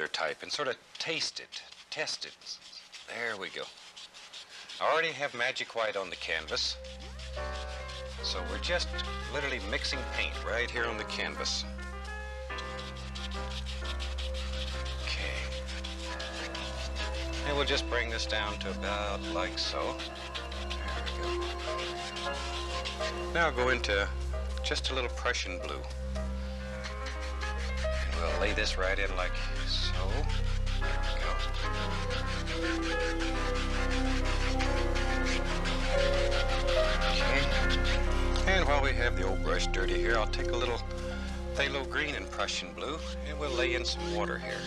lavender type and sort of taste it, test it. There we go. I already have magic white on the canvas. So we're just literally mixing paint right here on the canvas. Okay. And we'll just bring this down to about like so. There we go. Now I'll go into just a little Prussian blue. And we'll lay this right in like so. There we go. Okay. And while we have the old brush dirty here, I'll take a little phthalo green and Prussian blue, and we'll lay in some water here.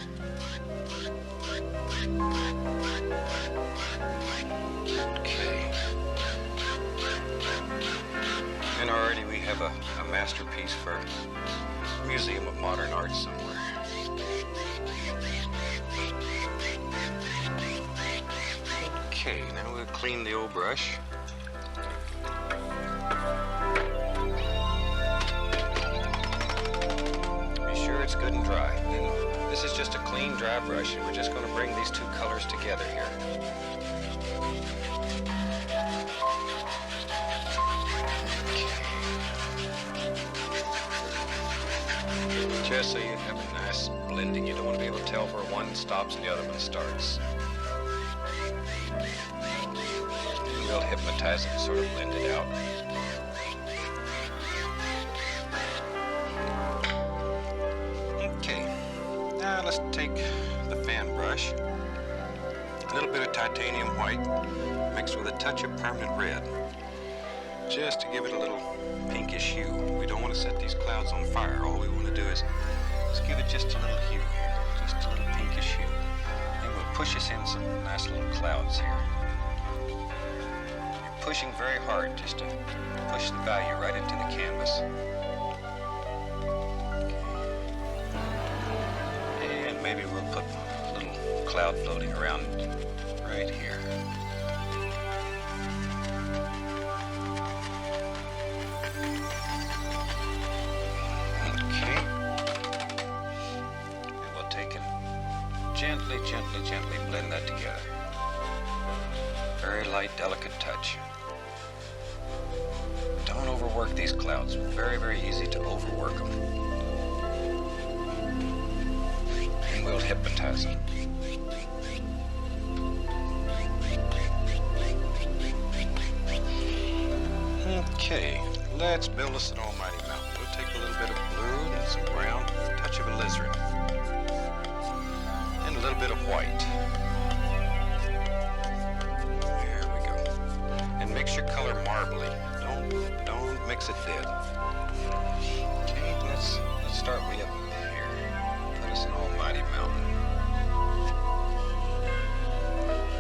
Okay. And already we have a masterpiece for a Museum of Modern Art somewhere. Okay, now we'll clean the old brush. Be sure it's good and dry. And this is just a clean, dry brush, and we're just going to bring these two colors together here. Just so you have a nice blending. You don't want to be able to tell where one stops and the other one starts. And we'll hypnotize it and sort of blend it out. Okay, now let's take the fan brush, a little bit of titanium white mixed with a touch of permanent red, just to give it a little pinkish hue. We don't want to set these clouds on fire. All we want to do is give it just a little hue here, just a little pinkish hue. And we'll push us in some nice little clouds here. You're pushing very hard just to push the value right into the canvas. And maybe we'll put a little cloud floating around right here. Gently blend that together. Very light, delicate touch. Don't overwork these clouds. Very, very easy to overwork them. And we'll hypnotize them. Okay, let's build us an almighty mountain. We'll take a little bit of blue and some brown, a touch of alizarin. A little bit of white. There we go. And mix your color marbly. Don't mix it dead. Okay, let's start way up here. Put us an almighty mountain.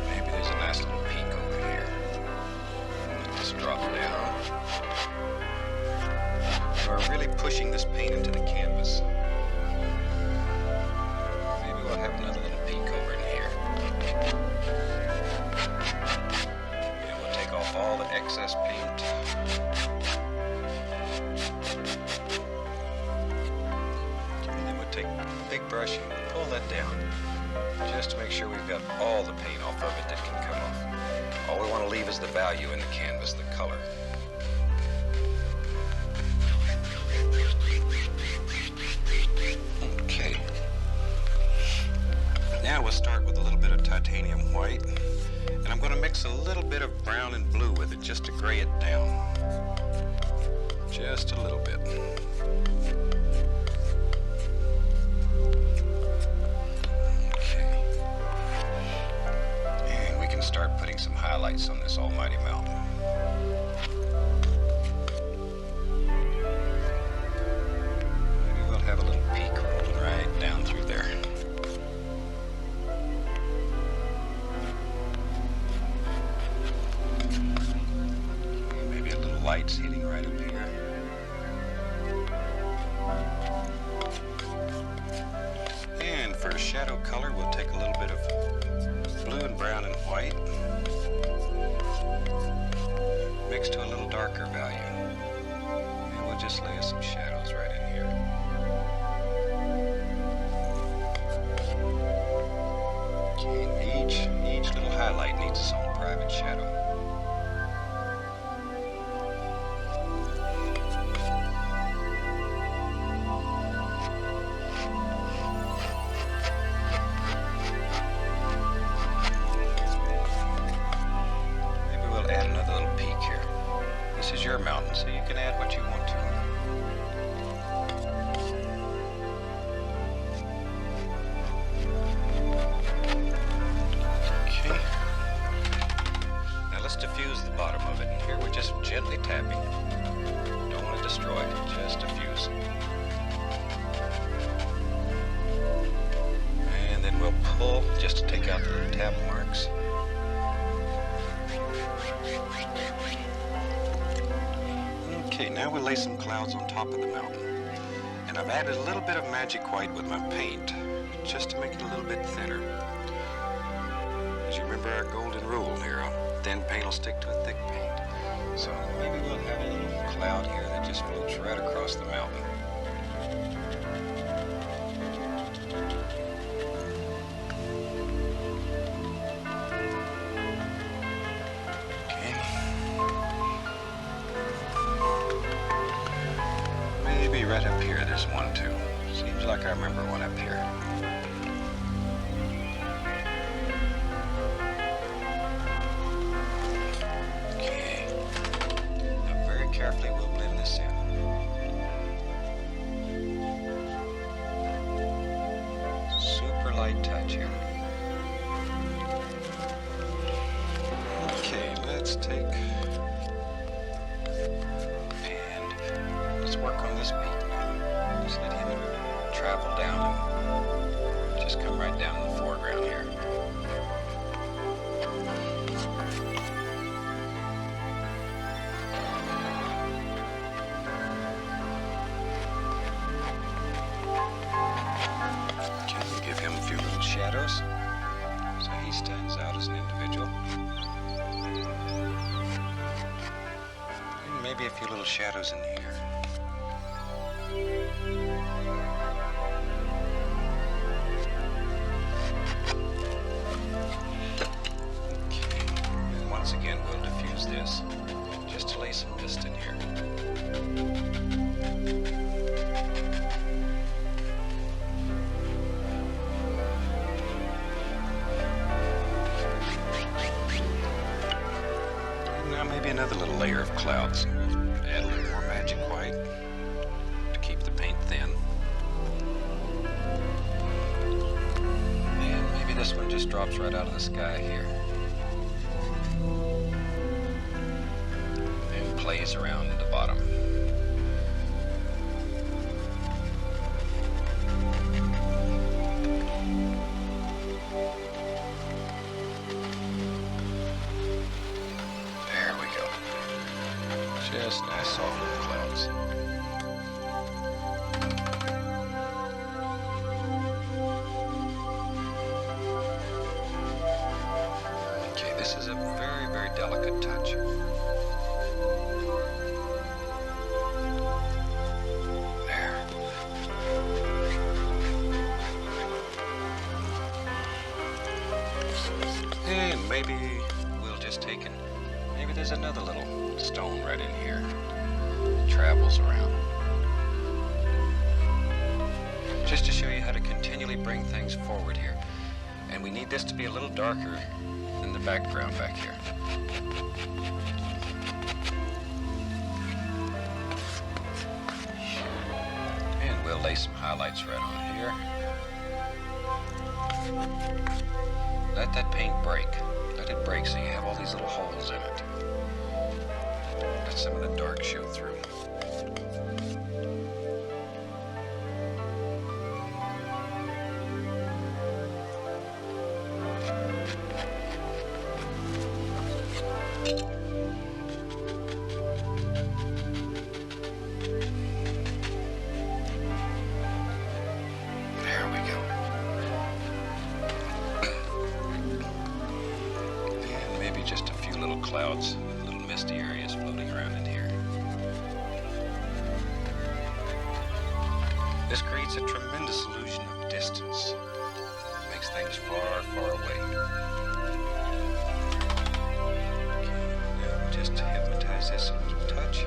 Maybe there's a nice little peak over here. Let's drop down. We're really pushing this paint into the canvas. Maybe we'll have another little peak over in here. And we'll take off all the excess paint. And then we'll take a big brush and pull that down. Just to make sure we've got all the paint off of it that can come off. All we want to leave is the value in the canvas, the color. Okay. Now we'll start with a little bit of titanium white, and I'm going to mix a little bit of brown and blue with it just to gray it down. Just a little bit. Okay. And we can start putting some highlights on this almighty mountain. Maybe we'll have a little peak rolling right down through there. Lights hitting right up here. And for a shadow color, we'll take a little bit of blue and brown and white. Each little highlight needs its own private shadow. Maybe we'll add another little peak here. This is your mountain, so you can add what you want to. Diffuse the bottom of it. And here we're just gently tapping. Don't want to destroy it, just diffuse. And then we'll pull just to take out the little tap marks. Okay, now we'll lay some clouds on top of the mountain. And I've added a little bit of magic white with my paint, just to make it a little bit thinner. As you remember our golden rule here, thin paint will stick to a thick paint. So maybe we'll have a little cloud here that just floats right across the mountain. Okay. Maybe right up here there's one too. Seems like I remember one up here. Carefully, we'll blend this in. Super light touch here. Okay, let's take and let's work on this beat now. Just let him travel down and just come right down in the foreground here. Shadows, so he stands out as an individual. And maybe a few little shadows in here. Okay, and once again we'll diffuse this, just to lay some mist in here. Maybe another little layer of clouds. Add a little more magic white to keep the paint thin. And maybe this one just drops right out of the sky here. And plays around the bottom. Just nice soft little clouds. Okay, this is a very, very delicate touch. There. And maybe we'll just take and maybe there's another little stone right in here. It travels around. Just to show you how to continually bring things forward here. And we need this to be a little darker than the background back here. And we'll lay some highlights right on here. Let that paint break. Let it break so you have all these little holes in it. Let some of the dark show through. There we go. And maybe just a few little clouds, little misty areas floating around in here. This creates a tremendous illusion of distance. Makes things far, far away. Now we'll just hypnotize this a little touch.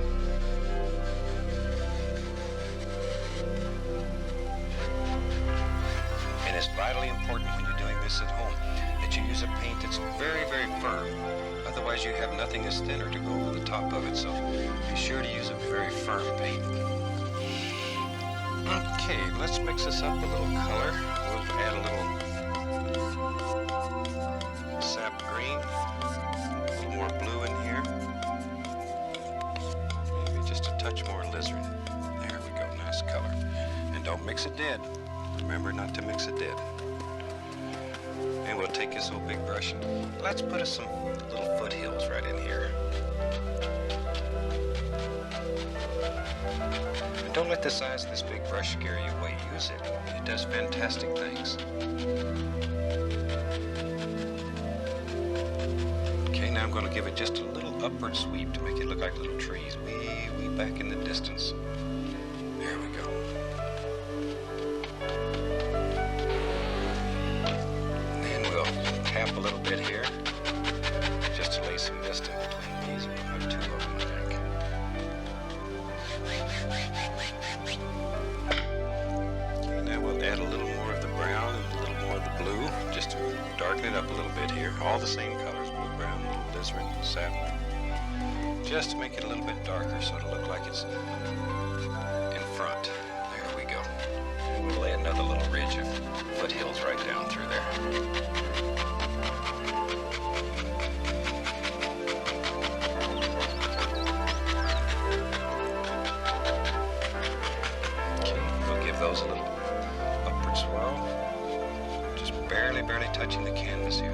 And it's vitally important when you're doing this at home that you use a paint that's very, very firm. Otherwise you have nothing that's thinner to go over the top of it, so be sure to use a very firm paint. Okay, let's mix this up a little color. We'll add a little sap green, a little more blue in here. Maybe just a touch more alizarin. There we go, nice color. And don't mix it dead. Remember not to mix it dead. And we'll take this old big brush and let's put some little foothills right in here. And don't let the size of this big brush scare you away. Use it. It does fantastic things. Okay, now I'm going to give it just a little upward sweep to make it look like little trees way, way back in the distance. There we go. And then we'll tap a little bit here, just to lay some mist in between these. We'll have two of them, I think. Okay, now we'll add a little more of the brown and a little more of the blue, just to darken it up a little bit here. All the same colors, blue, brown, little alizarin, sap. Just to make it a little bit darker so it'll look like it's in front. There we go. And we'll lay another little ridge of foothills right down through there. Those a little upward swirl, just barely touching the canvas here.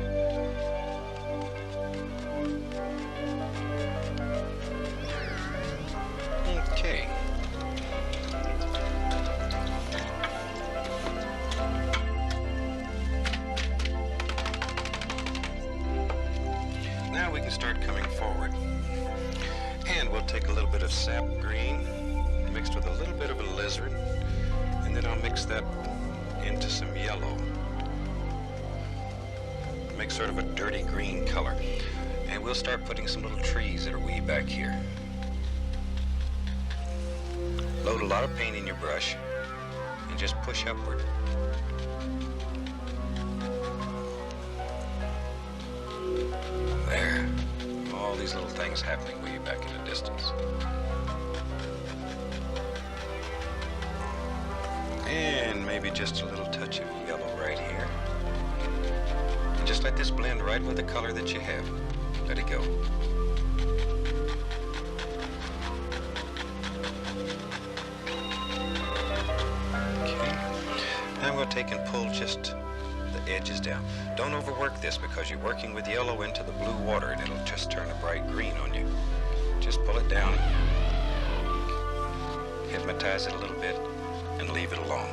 Okay. Now we can start coming forward. And we'll take a little bit of sap green mixed with a little bit of alizarin. And then I'll mix that into some yellow. Make sort of a dirty green color. And we'll start putting some little trees that are way back here. Load a lot of paint in your brush and just push upward. There. All these little things happening way back in the distance. And maybe just a little touch of yellow right here. And just let this blend right with the color that you have. Let it go. Okay. Now we'll take and pull just the edges down. Don't overwork this because you're working with yellow into the blue water and it'll just turn a bright green on you. Just pull it down. Hypnotize it a little bit. And leave it alone.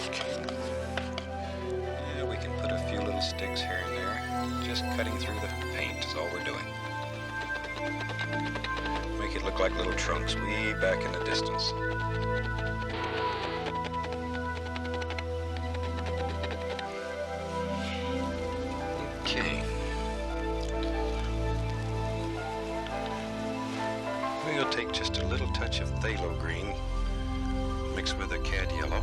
Okay. Yeah, we can put a few little sticks here and there. Just cutting through the paint is all we're doing. Make it look like little trunks way back in the distance. Okay. We'll take just a little touch of phthalo green mixed with a cad yellow,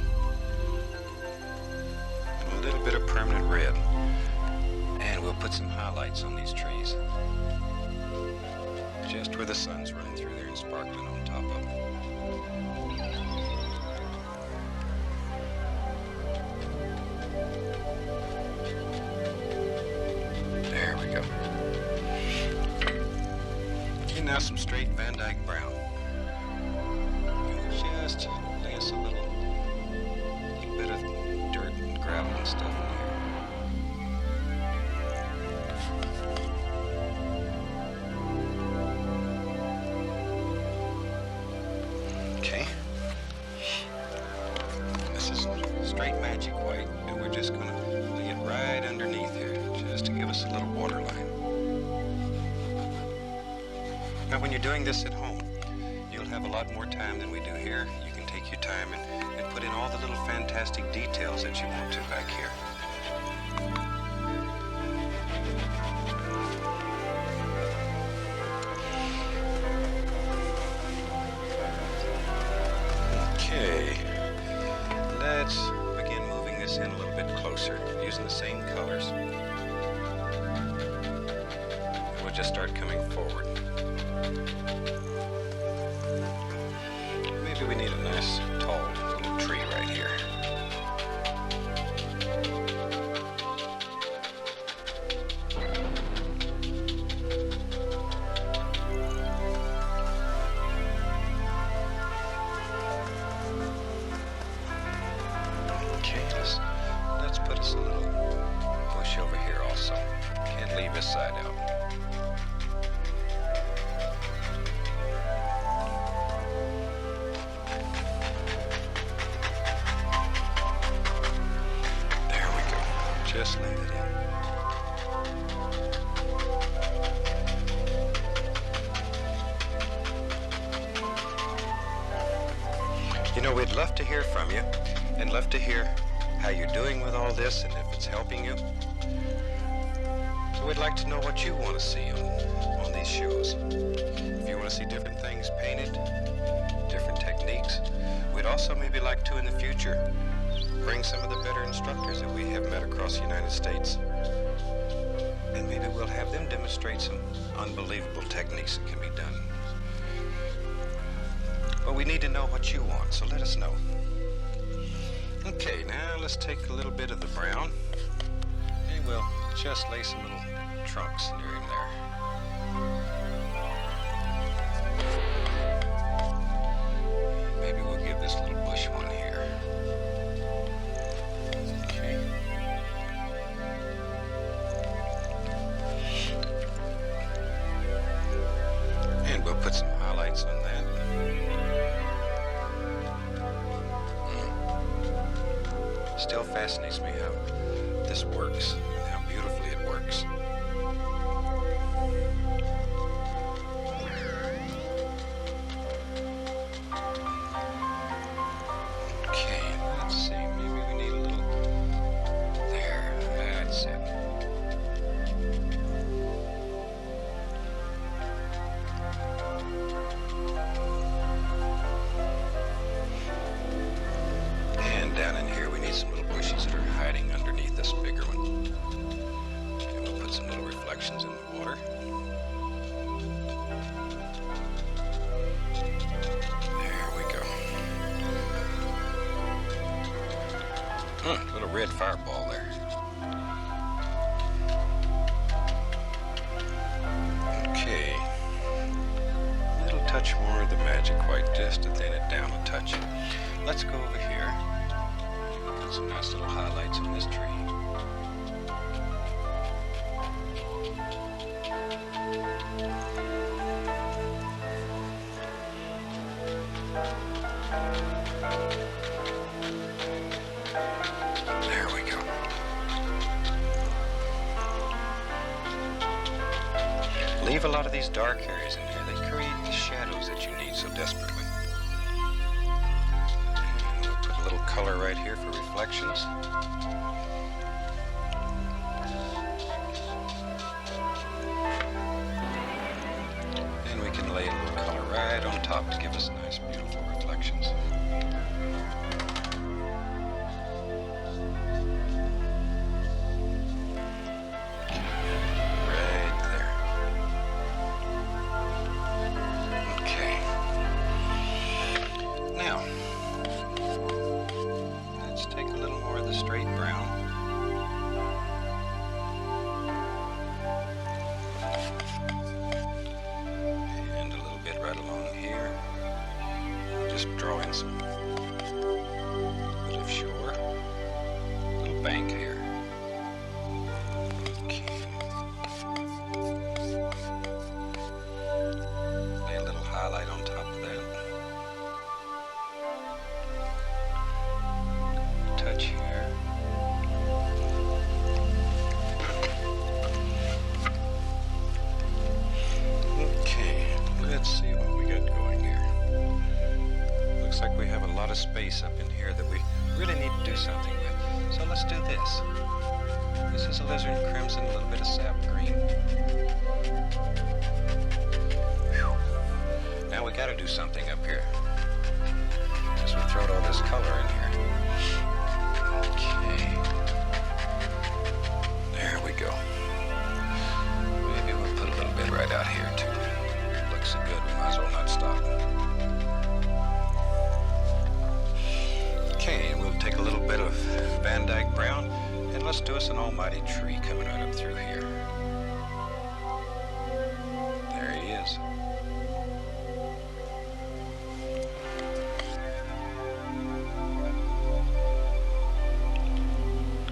and a little bit of permanent red, and we'll put some highlights on these trees, just where the sun's running through there and sparkling on top of them. There we go. Okay, now some straight Van Dyke brown. Just lay us a little bit of dirt and gravel and stuff in there. Okay. This is straight magic white, and we're just going to lay it right underneath here, just to give us a little waterline. Now, when you're doing this at home, you'll have a lot more time than we do here. You can take your time and put in all the little fantastic details that you want to back in a little bit closer using the same colors. And we'll just start coming forward. Maybe we need a nice tall little tree right here. Let's put us a little bush over here also. Can't leave this side out. There we go. Just leave it in. You know, we'd love to hear from you and love to hear how you're doing with all this and if it's helping you. So we'd like to know what you want to see on these shows. If you want to see different things painted, different techniques, we'd also maybe like to in the future bring some of the better instructors that we have met across the United States. And maybe we'll have them demonstrate some unbelievable techniques that can be done. But we need to know what you want, so let us know. Okay, now let's take a little bit of the brown and we'll just lay some little trunks near him there. Maybe we'll give this little bush one here. Okay. And we'll put some highlights on that. Still fascinates me how this works and how beautifully it works. Okay, let's see, maybe we need a little, there, that's it. And down in here we need some little bushes that are hiding underneath this bigger one. And we'll put some little reflections in the water. There we go. Little red fireball there. Okay. A little touch more of the magic white just to thin it down a touch. Let's go over here. Put some nice little highlights on this tree. There we go. Leave a lot of these dark areas in here. They create the shadows that you need so desperately. And we'll put a little color right here for reflections. And we can lay a little color right on top to give us nice, beautiful reflections. Straight brown. And a little bit right along here. Just drawing some bit of shore. A little bank here. Okay. Lay a little highlight on top of that. Touch here. Let's see what we got going here. Looks like we have a lot of space up in here that we really need to do something with. So let's do this. This is alizarin crimson, a little bit of sap green. Whew. Now we got to do something up here, because we throwed all this color in here. Okay. let's do us an almighty tree coming right up through here. There he is.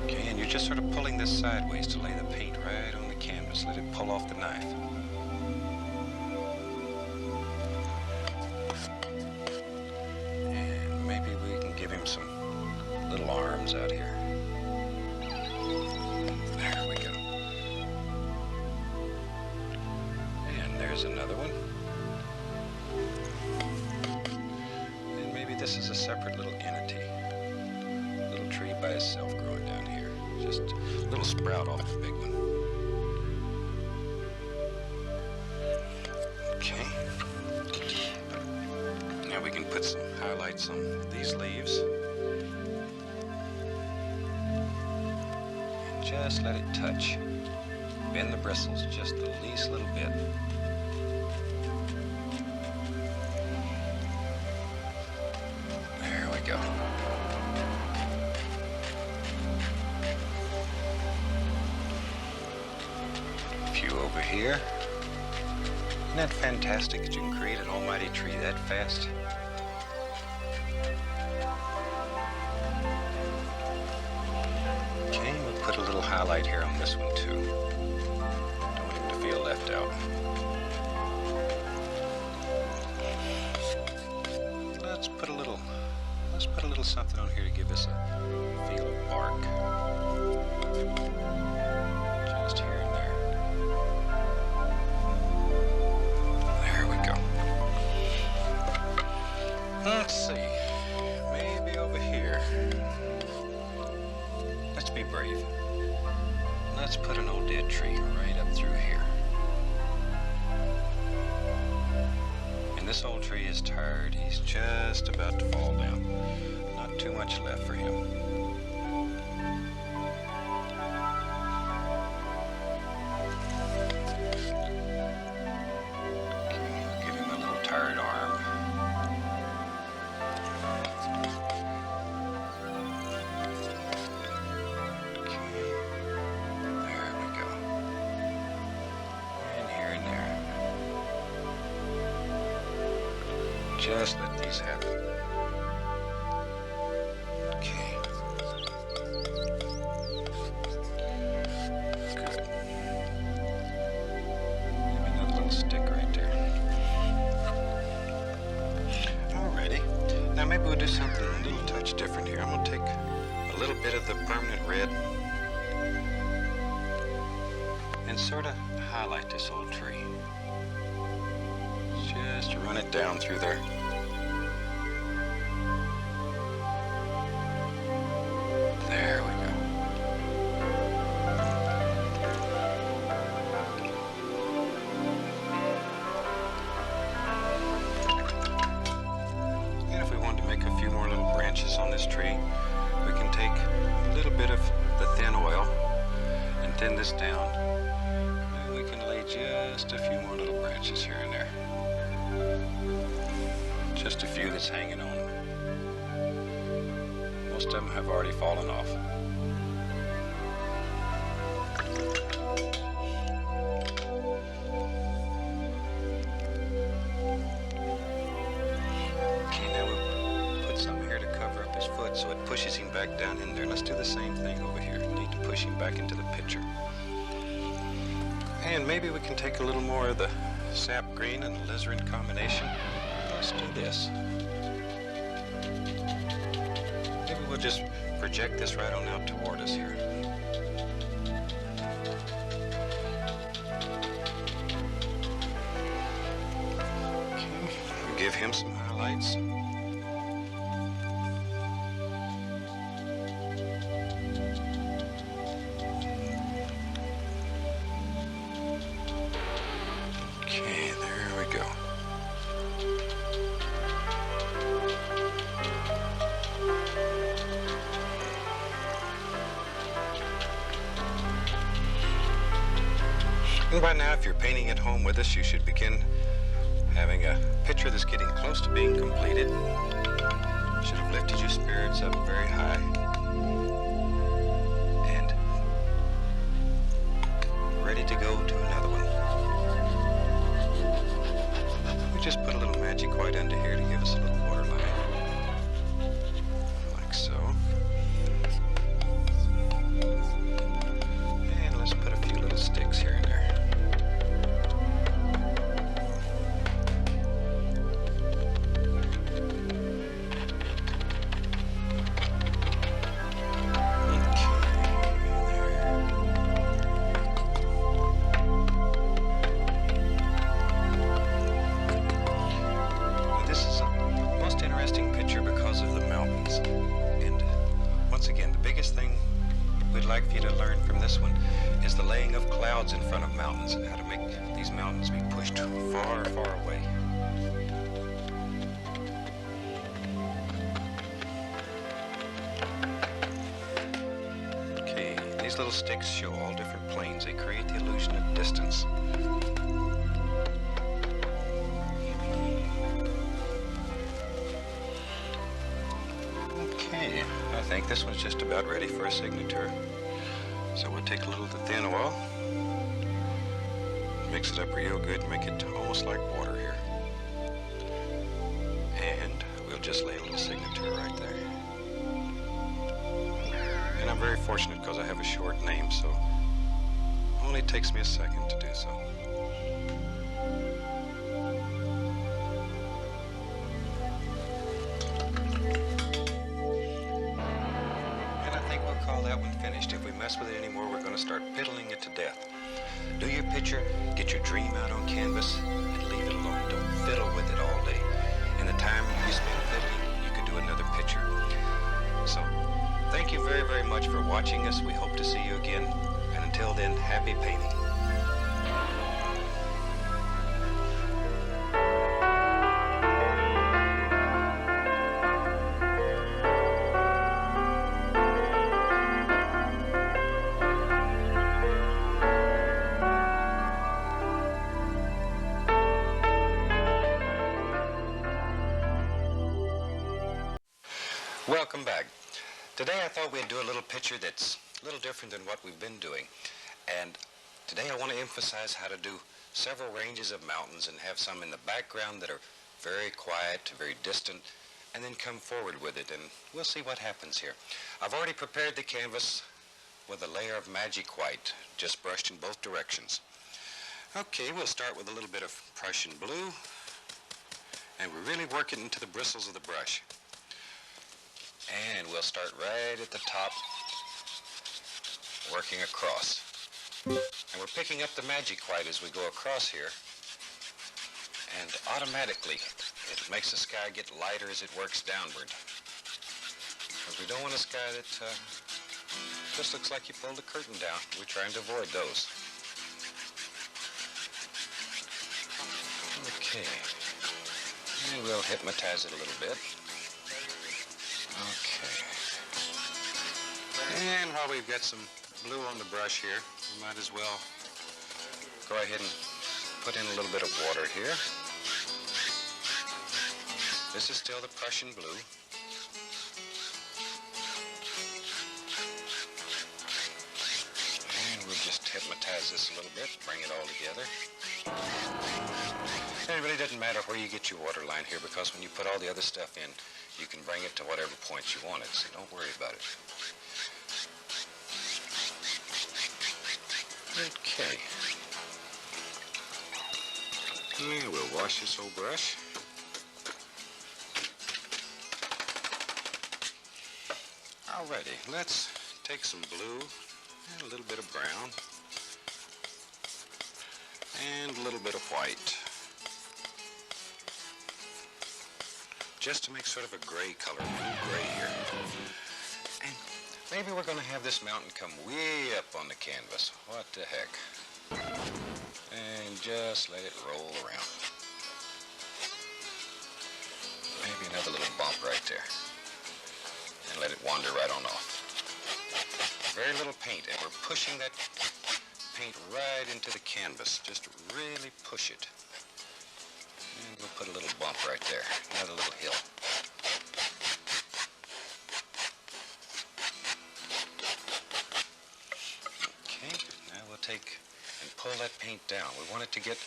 Okay, and you're just sort of pulling this sideways to lay the paint right on the canvas. Let it pull off the knife. And maybe we can give him some little arms out here. There we go. And there's another one. And maybe this is a separate little entity. Little tree by itself growing down here. Just a little sprout off the big one. Okay. Now we can put some highlights on these leaves. And just let it touch. Bend the bristles just the least little bit. There we go. A few over here. Isn't that fantastic that you can create an almighty tree that fast? Okay, we'll put a little highlight here on this one too. Don't want him to feel left out. Let's put a little something on here to give us a feel of bark. Just here and there. There we go. Let's see. Maybe over here. Let's be brave. Let's put an old dead tree right up through here. And this old tree is tired. He's just about to fall down. Not too much left for him. Okay, we'll give him a little tired arm. Just let these happen. Okay. Good. Maybe another little stick right there. Alrighty. Now maybe we'll do something a little touch different here. I'm going to take a little bit of the permanent red and sort of highlight this old tree. Just run it down through there. There we go. And if we wanted to make a few more little branches on this tree, we can take a little bit of the thin oil and thin this down. And we can lay just a few more little branches here and there. Just a few that's hanging on. Most of them have already fallen off. Okay, now we'll put some here to cover up his foot so it pushes him back down in there. Let's do the same thing over here. Need to push him back into the picture. And maybe we can take a little more of the sap green and alizarin combination. Let's do this. Maybe we'll just project this right on out toward us here. Okay, we'll give him some highlights. Okay, there we go. And by now, if you're painting at home with us, you should begin having a picture that's getting close to being completed. Should have lifted your spirits up very high. And like for you to learn from this one is the laying of clouds in front of mountains and how to make these mountains be pushed far, far away. Okay, these little sticks show all different planes. They create the illusion of distance. Okay, I think this one's just about ready for a signature. So we'll take a little of the thin oil, mix it up real good, make it almost like water here. And we'll just lay a little signature right there. And I'm very fortunate because I have a short name, so it only takes me a second to do so. Call that one finished. If we mess with it anymore, we're going to start piddling it to death. Do your picture, get your dream out on canvas, and leave it alone. Don't fiddle with it all day. In the time you spend fiddling, you could do another picture. So, thank you very, very much for watching us. We hope to see you again. And until then, happy painting. Welcome back. Today I thought we'd do a little picture that's a little different than what we've been doing. And today I want to emphasize how to do several ranges of mountains and have some in the background that are very quiet, very distant, and then come forward with it, and we'll see what happens here. I've already prepared the canvas with a layer of magic white, just brushed in both directions. Okay, we'll start with a little bit of Prussian blue, and we really work it into the bristles of the brush. And we'll start right at the top, working across. And we're picking up the magic white as we go across here. And automatically, it makes the sky get lighter as it works downward. Because we don't want a sky that just looks like you pulled the curtain down. We're trying to avoid those. Okay. And we'll hypnotize it a little bit. Okay. And while we've got some blue on the brush here, we might as well go ahead and put in a little bit of water here. This is still the Prussian blue. And we'll just hypnotize this a little bit, bring it all together. And it really doesn't matter where you get your water line here, because when you put all the other stuff in, you can bring it to whatever point you want it, so don't worry about it. Okay. And we'll wash this old brush. Alrighty, let's take some blue and a little bit of brown and a little bit of white, just to make sort of a gray color, blue gray here. And maybe we're going to have this mountain come way up on the canvas. What the heck? And just let it roll around. Maybe another little bump right there. And let it wander right on off. Very little paint, and we're pushing that paint right into the canvas. Just really push it. And we'll put a little bump right there, another little hill. Okay, now we'll take and pull that paint down. We want it to get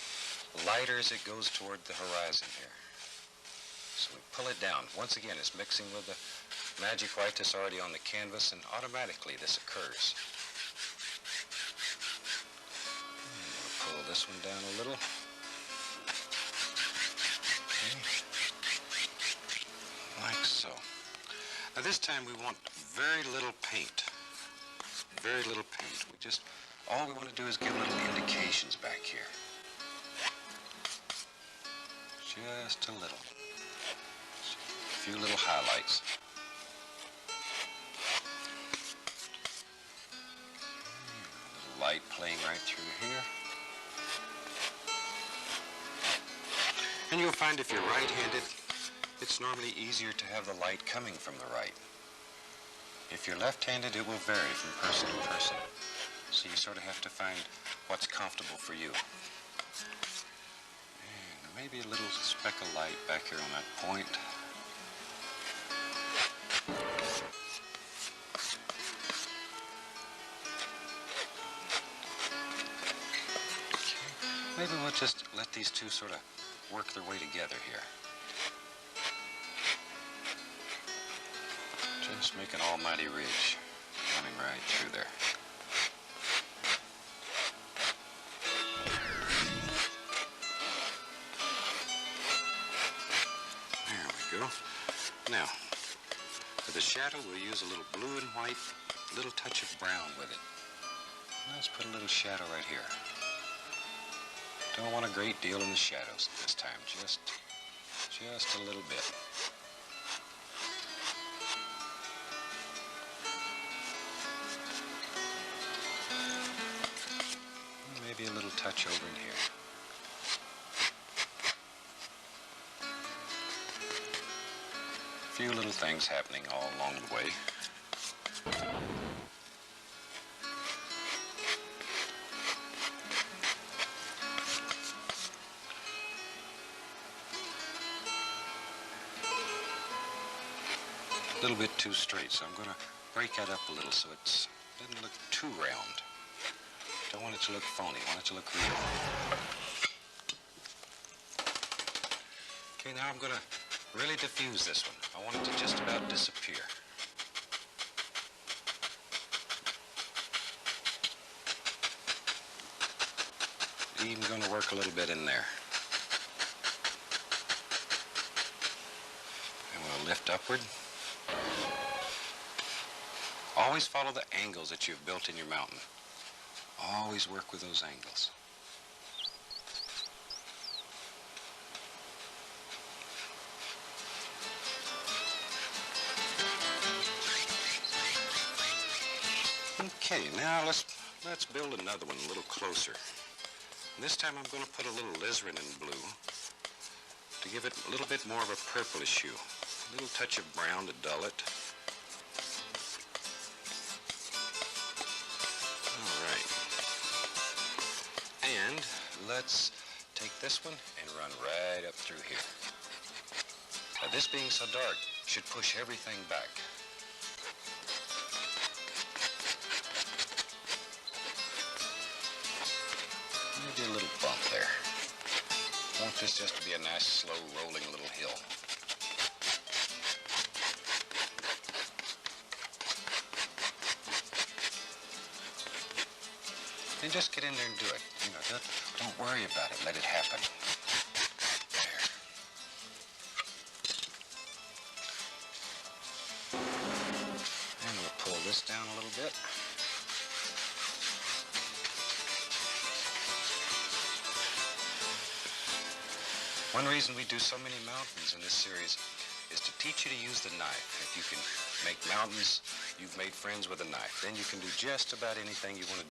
lighter as it goes toward the horizon here. So we pull it down. Once again, it's mixing with the magic white that's already on the canvas, and automatically this occurs. And we'll pull this one down a little. Like so. Now this time we want very little paint. Very little paint. All we want to do is give little indications back here. Just a little. A few little highlights. light playing right through here. And you'll find if you're right-handed, it's normally easier to have the light coming from the right. If you're left-handed, it will vary from person to person. So you sort of have to find what's comfortable for you. And maybe a little speck of light back here on that point. Maybe we'll just let these two sort of work their way together here. Just make an almighty ridge running right through there. There we go. Now, for the shadow, we'll use a little blue and white, a little touch of brown with it. Let's put a little shadow right here. Don't want a great deal in the shadows this time, just a little bit. Maybe a little touch over in here. A few little things happening all along the way. A little bit too straight, so I'm going to break that up a little so it doesn't look too round. Don't want it to look phony. I want it to look real. Okay, now I'm going to really diffuse this one. I want it to just about disappear. Even going to work a little bit in there. And we'll lift upward. Always follow the angles that you've built in your mountain. Always work with those angles. Okay, now let's build another one a little closer. And this time I'm going to put a little alizarin in blue to give it a little bit more of a purplish hue. A little touch of brown to dull it. And let's take this one and run right up through here. Now, this being so dark should push everything back. Maybe a little bump there. I want this just to be a nice, slow, rolling little hill. And just get in there and do it. You know, don't worry about it. Let it happen. There. And we'll pull this down a little bit. One reason we do so many mountains in this series is to teach you to use the knife. If you can make mountains, you've made friends with a knife. Then you can do just about anything you want to do.